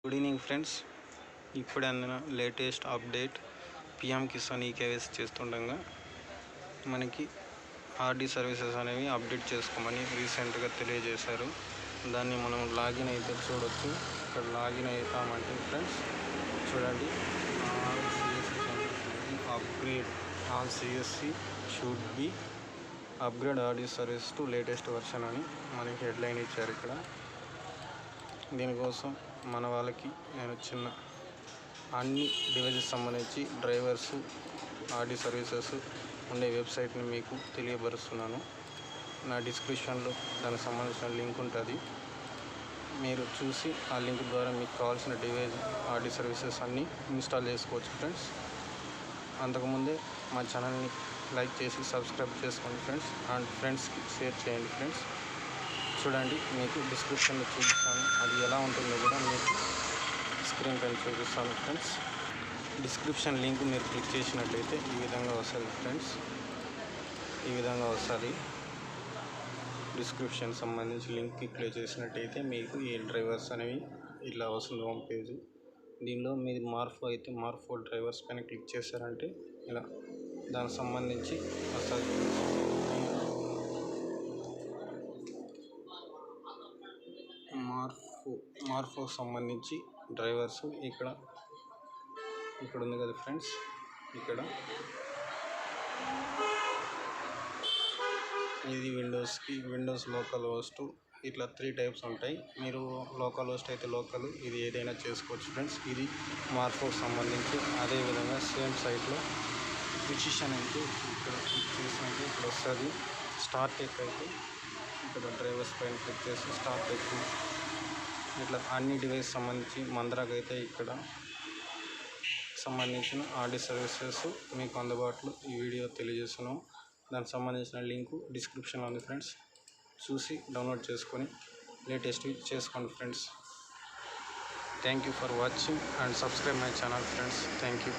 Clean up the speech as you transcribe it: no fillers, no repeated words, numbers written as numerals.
Good evening friends. ఇప్పుడే అందిన latest update PM Kisan eKYC చేస్తుండగా మనకి ఆర్డీ సర్వీసెస్ అనేవి అప్డేట్ చేసుకోమని రీసెంట్గా తెలియజేశారు. దాన్ని మనం లాగిన్ అయితే చూడొచ్చు. ఇక్కడ లాగిన్ అవుతామంటే ఫ్రెండ్స్ చూడండి, all CSC should be upgrade RD service to latest version అని మనకి హెడ్లైన్ ఇచ్చారు. ఇక్కడ దీనికోసం మన వాళ్ళకి నేను చిన్న అన్ని డివైజెస్ సంబంధించి డ్రైవర్స్ ఆర్డీ సర్వీసెస్ ఉండే వెబ్సైట్ని మీకు తెలియపరుస్తున్నాను. నా డిస్క్రిప్షన్లో దానికి సంబంధించిన లింక్ ఉంటుంది. మీరు చూసి ఆ లింక్ ద్వారా మీకు కావాల్సిన డివైస్ ఆర్డీ సర్వీసెస్ అన్నీ ఇన్స్టాల్ చేసుకోవచ్చు ఫ్రెండ్స్. అంతకుముందే మా ఛానల్ని లైక్ చేసి సబ్స్క్రైబ్ చేసుకోండి ఫ్రెండ్స్, అండ్ ఫ్రెండ్స్కి షేర్ చేయండి ఫ్రెండ్స్. చూడండి, మీకు డిస్క్రిప్షన్లో చూపిస్తాను. అది ఎలా ఉంటుందో కూడా మీకు స్క్రీన్ పైన చూపిస్తాను ఫ్రెండ్స్. డిస్క్రిప్షన్ లింక్ మీరు క్లిక్ చేసినట్లయితే ఈ విధంగా వస్తుంది ఫ్రెండ్స్. ఈ విధంగా వస్తుంది. డిస్క్రిప్షన్ సంబంధించి లింక్కి క్లిక్ చేసినట్టయితే మీకు ఈ డ్రైవర్స్ అనేవి ఇలా వస్తుంది హోమ్ పేజ్. దీనిలో మీది మార్ఫో అయితే మార్ఫో డ్రైవర్స్ పైన క్లిక్ చేశారంటే ఇలా దానికి సంబంధించి వస్తుంది. మార్ఫోకి సంబంధించి డ్రైవర్స్ ఇక్కడ ఉంది కదా ఫ్రెండ్స్. ఇక్కడ ఇది విండోస్ లోకల్ హోస్ట్, ఇట్లా 3 టైప్స్ ఉంటాయి. మీరు లోకల్ హోస్ట్ అయితే లోకల్, ఇది ఏదైనా చేసుకోవచ్చు ఫ్రెండ్స్. ఇది మార్ఫోకి సంబంధించి. అదేవిధంగా సేమ్ సైట్లో పొజిషన్ అయితే ఇక్కడ చూసినట్టు ఇక్కడ వస్తుంది. స్టార్ట్ టెక్ అయితే ఇక్కడ డ్రైవర్స్ పైన క్లిక్ చేసి స్టార్ట్ టెక్, ఇట్లా అన్ని డివైస్ సంబంధించి మంద్రాకి అయితే ఇక్కడ సంబంధించిన ఆర్డీ సర్వీసెస్ మీకు అందుబాటులో ఈ వీడియో తెలియజేస్తున్నాం. దానికి సంబంధించిన లింకు డిస్క్రిప్షన్లో ఉంది ఫ్రెండ్స్. చూసి డౌన్లోడ్ చేసుకొని లేటెస్ట్వి చేసుకోండి friends. Thank you for watching and subscribe my channel friends. Thank you.